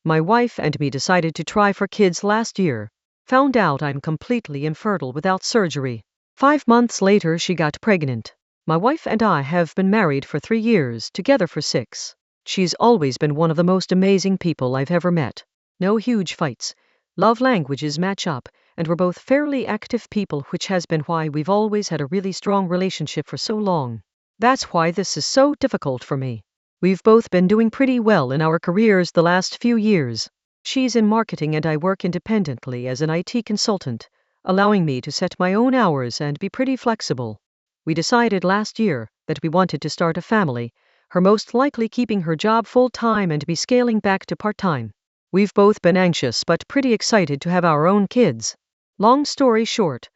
My wife and me decided to try for kids last year. Found out I'm completely infertile without surgery. 5 months later, she got pregnant. My wife and I have been married for 3 years, together for 6. She's always been one of the most amazing people I've ever met. No huge fights. Love languages match up, and we're both fairly active people, which has been why we've always had a really strong relationship for so long. That's why this is so difficult for me. We've both been doing pretty well in our careers the last few years. She's in marketing and I work independently as an IT consultant, allowing me to set my own hours and be pretty flexible. We decided last year that we wanted to start a family, her most likely keeping her job full-time and me scaling back to part-time. We've both been anxious but pretty excited to have our own kids. Long story short,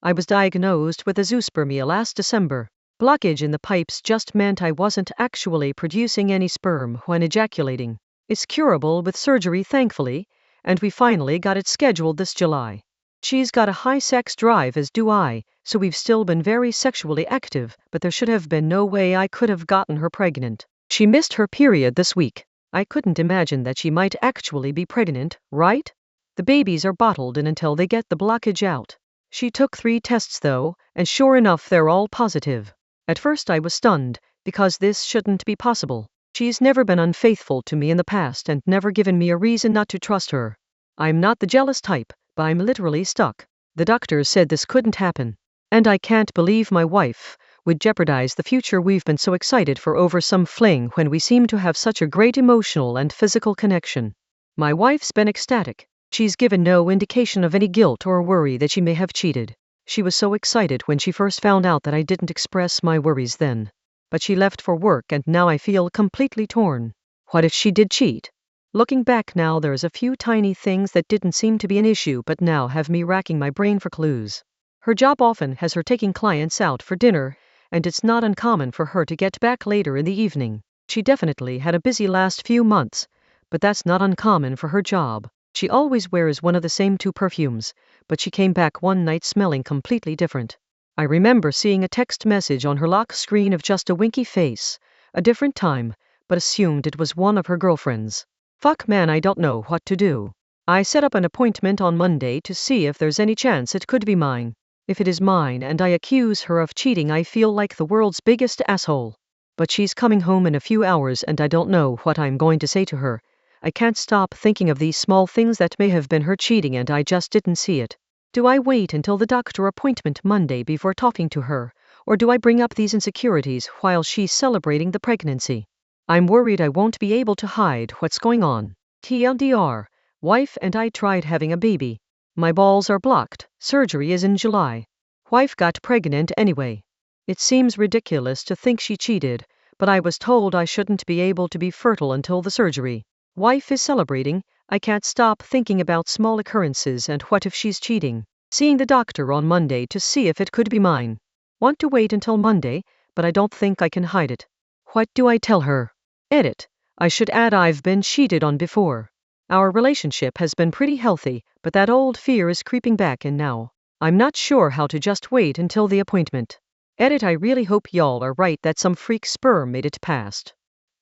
I was diagnosed with azoospermia last December. Blockage in the pipes just meant I wasn't actually producing any sperm when ejaculating. It's curable with surgery, thankfully, and we finally got it scheduled this July. She's got a high sex drive, as do I, so we've still been very sexually active, but there should have been no way I could have gotten her pregnant. She missed her period this week. I couldn't imagine that she might actually be pregnant, right? The babies are bottled in until they get the blockage out. She took 3 tests though, and sure enough they're all positive. At first I was stunned, because this shouldn't be possible. She's never been unfaithful to me in the past and never given me a reason not to trust her. I'm not the jealous type, but I'm literally stuck. The doctors said this couldn't happen. And I can't believe my wife would jeopardize the future we've been so excited for over some fling when we seem to have such a great emotional and physical connection. My wife's been ecstatic. She's given no indication of any guilt or worry that she may have cheated. She was so excited when she first found out that I didn't express my worries then. But she left for work and now I feel completely torn. What if she did cheat? Looking back now, there's a few tiny things that didn't seem to be an issue but now have me racking my brain for clues. Her job often has her taking clients out for dinner, and it's not uncommon for her to get back later in the evening. She definitely had a busy last few months, but that's not uncommon for her job. She always wears one of the same 2 perfumes, but she came back one night smelling completely different. I remember seeing a text message on her lock screen of just a winky face, a different time, but assumed it was one of her girlfriends. Fuck man, I don't know what to do. I set up an appointment on Monday to see if there's any chance it could be mine. If it is mine and I accuse her of cheating, I feel like the world's biggest asshole. But she's coming home in a few hours and I don't know what I'm going to say to her. I can't stop thinking of these small things that may have been her cheating and I just didn't see it. Do I wait until the doctor appointment Monday before talking to her, or do I bring up these insecurities while she's celebrating the pregnancy? I'm worried I won't be able to hide what's going on. TLDR, wife and I tried having a baby. My balls are blocked. Surgery is in July. Wife got pregnant anyway. It seems ridiculous to think she cheated, but I was told I shouldn't be able to be fertile until the surgery. Wife is celebrating. I can't stop thinking about small occurrences and what if she's cheating. Seeing the doctor on Monday to see if it could be mine. Want to wait until Monday, but I don't think I can hide it. What do I tell her? Edit. I should add I've been cheated on before. Our relationship has been pretty healthy, but that old fear is creeping back in now. I'm not sure how to just wait until the appointment. Edit. I really hope y'all are right that some freak sperm made it past.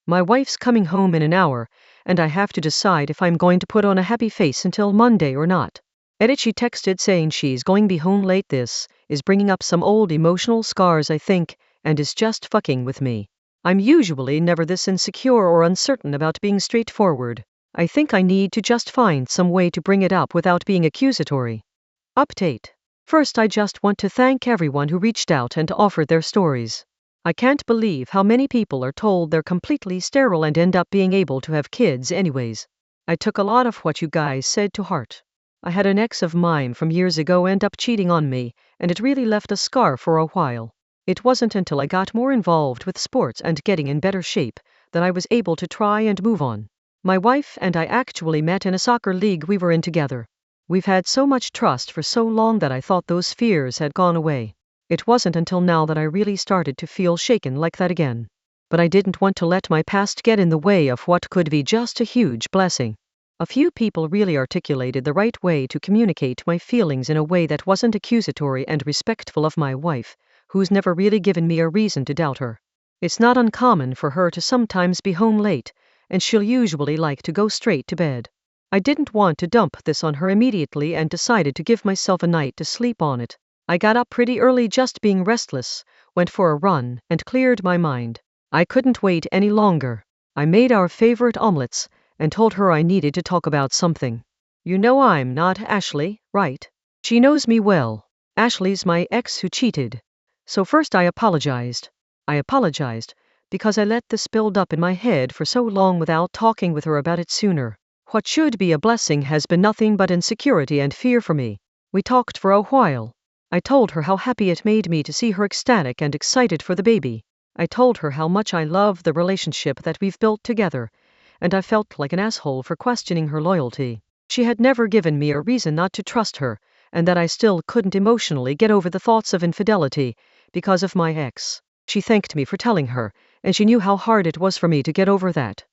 My wife's coming home in an hour, and I have to decide if I'm going to put on a happy face until Monday or not. Edit. She texted saying she's going to be home late. This is bringing up some old emotional scars, I think, and is just fucking with me. I'm usually never this insecure or uncertain about being straightforward. I think I need to just find some way to bring it up without being accusatory. Update. First, I just want to thank everyone who reached out and offered their stories. I can't believe how many people are told they're completely sterile and end up being able to have kids anyways. I took a lot of what you guys said to heart. I had an ex of mine from years ago end up cheating on me, and it really left a scar for a while. It wasn't until I got more involved with sports and getting in better shape that I was able to try and move on. My wife and I actually met in a soccer league we were in together. We've had so much trust for so long that I thought those fears had gone away. It wasn't until now that I really started to feel shaken like that again. But I didn't want to let my past get in the way of what could be just a huge blessing. A few people really articulated the right way to communicate my feelings in a way that wasn't accusatory and respectful of my wife, who's never really given me a reason to doubt her. It's not uncommon for her to sometimes be home late, and she'll usually like to go straight to bed. I didn't want to dump this on her immediately and decided to give myself a night to sleep on it. I got up pretty early just being restless, went for a run, and cleared my mind. I couldn't wait any longer. I made our favorite omelets and told her I needed to talk about something. You know I'm not Ashley, right? She knows me well. Ashley's my ex who cheated. So first I apologized. Because I let this build up in my head for so long without talking with her about it sooner. What should be a blessing has been nothing but insecurity and fear for me. We talked for a while. I told her how happy it made me to see her ecstatic and excited for the baby. I told her how much I love the relationship that we've built together, and I felt like an asshole for questioning her loyalty. She had never given me a reason not to trust her, and that I still couldn't emotionally get over the thoughts of infidelity because of my ex. She thanked me for telling her, and she knew how hard it was for me to get over that.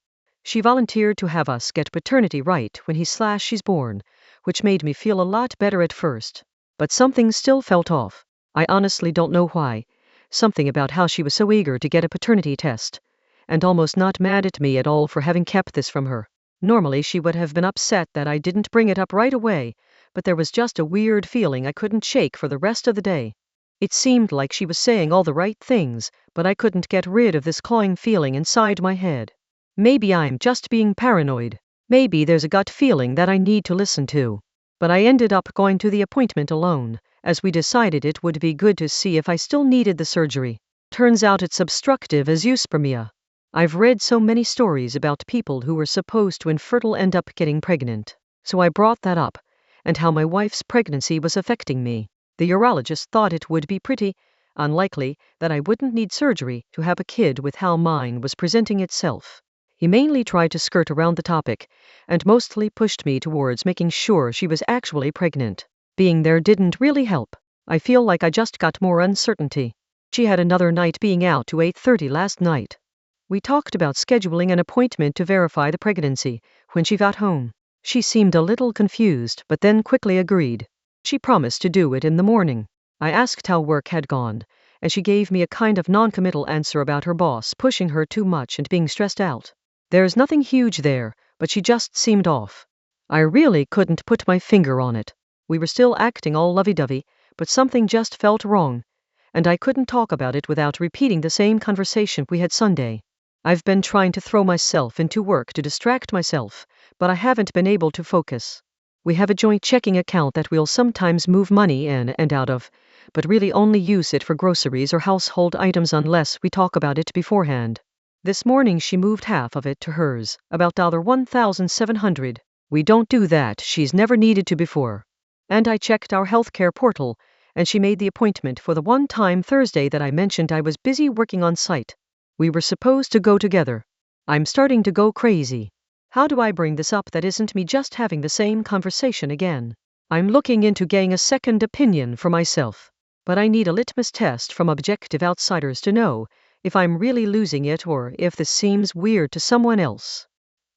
She volunteered to have us get paternity right when she's born, which made me feel a lot better at first. But something still felt off. I honestly don't know why. Something about how she was so eager to get a paternity test, and almost not mad at me at all for having kept this from her. Normally she would have been upset that I didn't bring it up right away, but there was just a weird feeling I couldn't shake for the rest of the day. It seemed like she was saying all the right things, but I couldn't get rid of this clawing feeling inside my head. Maybe I'm just being paranoid. Maybe there's a gut feeling that I need to listen to. But I ended up going to the appointment alone, as we decided it would be good to see if I still needed the surgery. Turns out it's obstructive azoospermia. I've read so many stories about people who were supposed to infertile end up getting pregnant. So I brought that up, and how my wife's pregnancy was affecting me. The urologist thought it would be pretty unlikely that I wouldn't need surgery to have a kid with how mine was presenting itself. He mainly tried to skirt around the topic, and mostly pushed me towards making sure she was actually pregnant. Being there didn't really help. I feel like I just got more uncertainty. She had another night being out to 8:30 last night. We talked about scheduling an appointment to verify the pregnancy when she got home. She seemed a little confused, but then quickly agreed. She promised to do it in the morning. I asked how work had gone, and she gave me a kind of non-committal answer about her boss pushing her too much and being stressed out. There's nothing huge there, but she just seemed off. I really couldn't put my finger on it. We were still acting all lovey-dovey, but something just felt wrong, and I couldn't talk about it without repeating the same conversation we had Sunday. I've been trying to throw myself into work to distract myself, but I haven't been able to focus. We have a joint checking account that we'll sometimes move money in and out of, but really only use it for groceries or household items unless we talk about it beforehand. This morning she moved half of it to hers, about $1,700. We don't do that, she's never needed to before. And I checked our healthcare portal, and she made the appointment for the one time Thursday that I mentioned I was busy working on site. We were supposed to go together. I'm starting to go crazy. How do I bring this up that isn't me just having the same conversation again? I'm looking into getting a second opinion for myself, but I need a litmus test from objective outsiders to know if I'm really losing it or if this seems weird to someone else.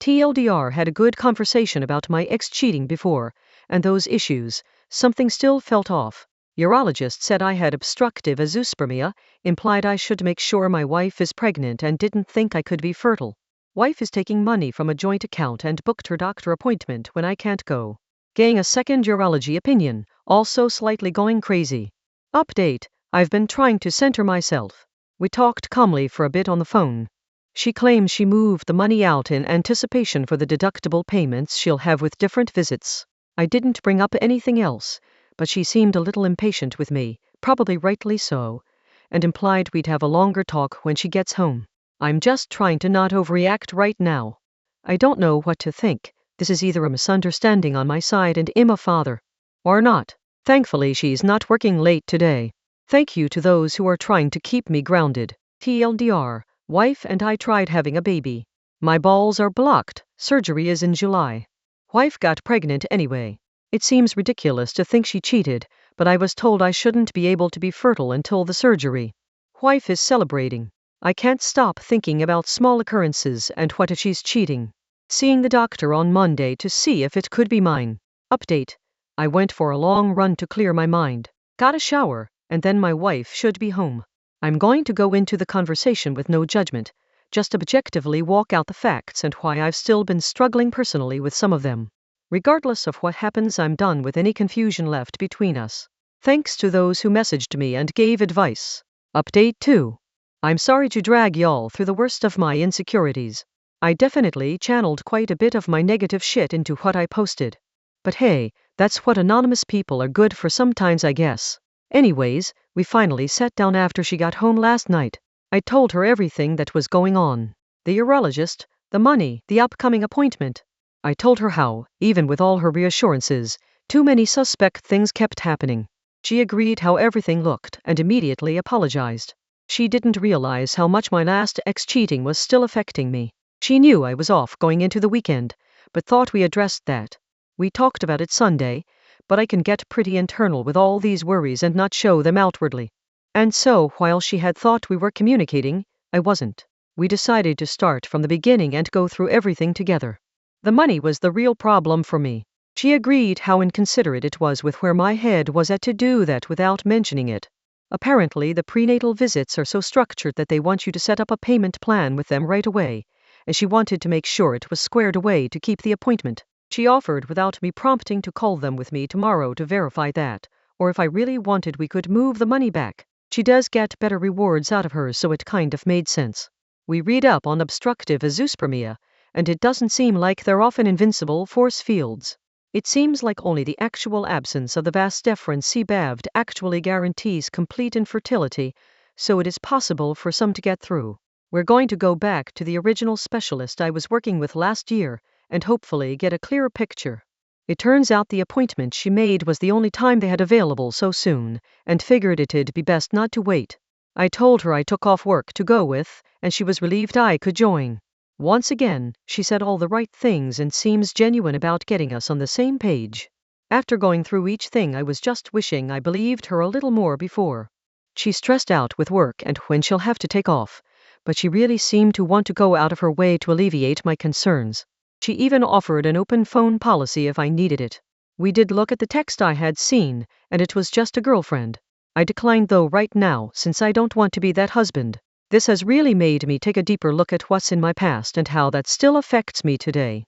TLDR had a good conversation about my ex cheating before, and those issues, something still felt off. Urologist said I had obstructive azoospermia, implied I should make sure my wife is pregnant and didn't think I could be fertile. Wife is taking money from a joint account and booked her doctor appointment when I can't go. Getting a second urology opinion, also slightly going crazy. Update, I've been trying to center myself. We talked calmly for a bit on the phone. She claims she moved the money out in anticipation for the deductible payments she'll have with different visits. I didn't bring up anything else, but she seemed a little impatient with me, probably rightly so, and implied we'd have a longer talk when she gets home. I'm just trying to not overreact right now. I don't know what to think. This is either a misunderstanding on my side and I'm a father, or not. Thankfully she's not working late today. Thank you to those who are trying to keep me grounded. TLDR, wife and I tried having a baby. My balls are blocked. Surgery is in July. Wife got pregnant anyway. It seems ridiculous to think she cheated, but I was told I shouldn't be able to be fertile until the surgery. Wife is celebrating. I can't stop thinking about small occurrences and what if she's cheating. Seeing the doctor on Monday to see if it could be mine. Update. I went for a long run to clear my mind. Got a shower, and then my wife should be home. I'm going to go into the conversation with no judgment, just objectively walk out the facts and why I've still been struggling personally with some of them. Regardless of what happens, I'm done with any confusion left between us. Thanks to those who messaged me and gave advice. Update 2. I'm sorry to drag y'all through the worst of my insecurities. I definitely channeled quite a bit of my negative shit into what I posted. But hey, that's what anonymous people are good for sometimes, I guess. Anyways, we finally sat down after she got home last night. I told her everything that was going on. The urologist, the money, the upcoming appointment. I told her how, even with all her reassurances, too many suspect things kept happening. She agreed how everything looked and immediately apologized. She didn't realize how much my last ex cheating was still affecting me. She knew I was off going into the weekend, but thought we addressed that. We talked about it Sunday, but I can get pretty internal with all these worries and not show them outwardly. And so, while she had thought we were communicating, I wasn't. We decided to start from the beginning and go through everything together. The money was the real problem for me. She agreed how inconsiderate it was with where my head was at to do that without mentioning it. Apparently, the prenatal visits are so structured that they want you to set up a payment plan with them right away, and she wanted to make sure it was squared away to keep the appointment. She offered without me prompting to call them with me tomorrow to verify that, or if I really wanted we could move the money back. She does get better rewards out of hers, so it kind of made sense. We read up on obstructive azoospermia, and it doesn't seem like they're often invincible force fields. It seems like only the actual absence of the vas deferens CBAVD actually guarantees complete infertility, so it is possible for some to get through. We're going to go back to the original specialist I was working with last year and hopefully get a clearer picture. It turns out the appointment she made was the only time they had available so soon, and figured it'd be best not to wait. I told her I took off work to go with, and she was relieved I could join. Once again, she said all the right things and seems genuine about getting us on the same page. After going through each thing, I was just wishing I believed her a little more before. She's stressed out with work and when she'll have to take off, but she really seemed to want to go out of her way to alleviate my concerns. She even offered an open phone policy if I needed it. We did look at the text I had seen, and it was just a girlfriend. I declined though right now, since I don't want to be that husband. This has really made me take a deeper look at what's in my past and how that still affects me today.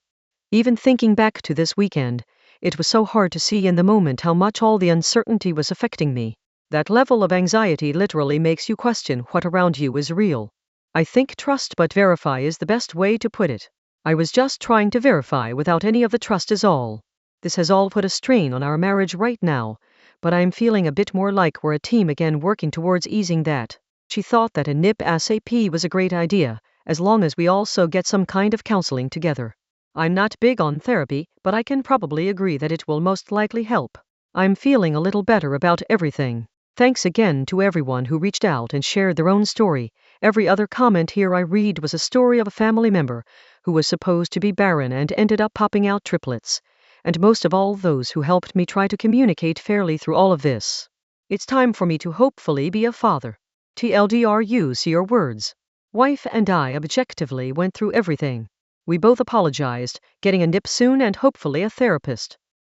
Even thinking back to this weekend, it was so hard to see in the moment how much all the uncertainty was affecting me. That level of anxiety literally makes you question what around you is real. I think trust but verify is the best way to put it. I was just trying to verify without any of the trust is all. This has all put a strain on our marriage right now, but I'm feeling a bit more like we're a team again working towards easing that. She thought that a NIP ASAP was a great idea, as long as we also get some kind of counseling together. I'm not big on therapy, but I can probably agree that it will most likely help. I'm feeling a little better about everything. Thanks again to everyone who reached out and shared their own story. Every other comment here I read was a story of a family member who was supposed to be barren and ended up popping out triplets. And most of all, those who helped me try to communicate fairly through all of this. It's time for me to hopefully be a father. TLDR, use your words. Wife and I objectively went through everything. We both apologized, getting a NIP soon and hopefully a therapist.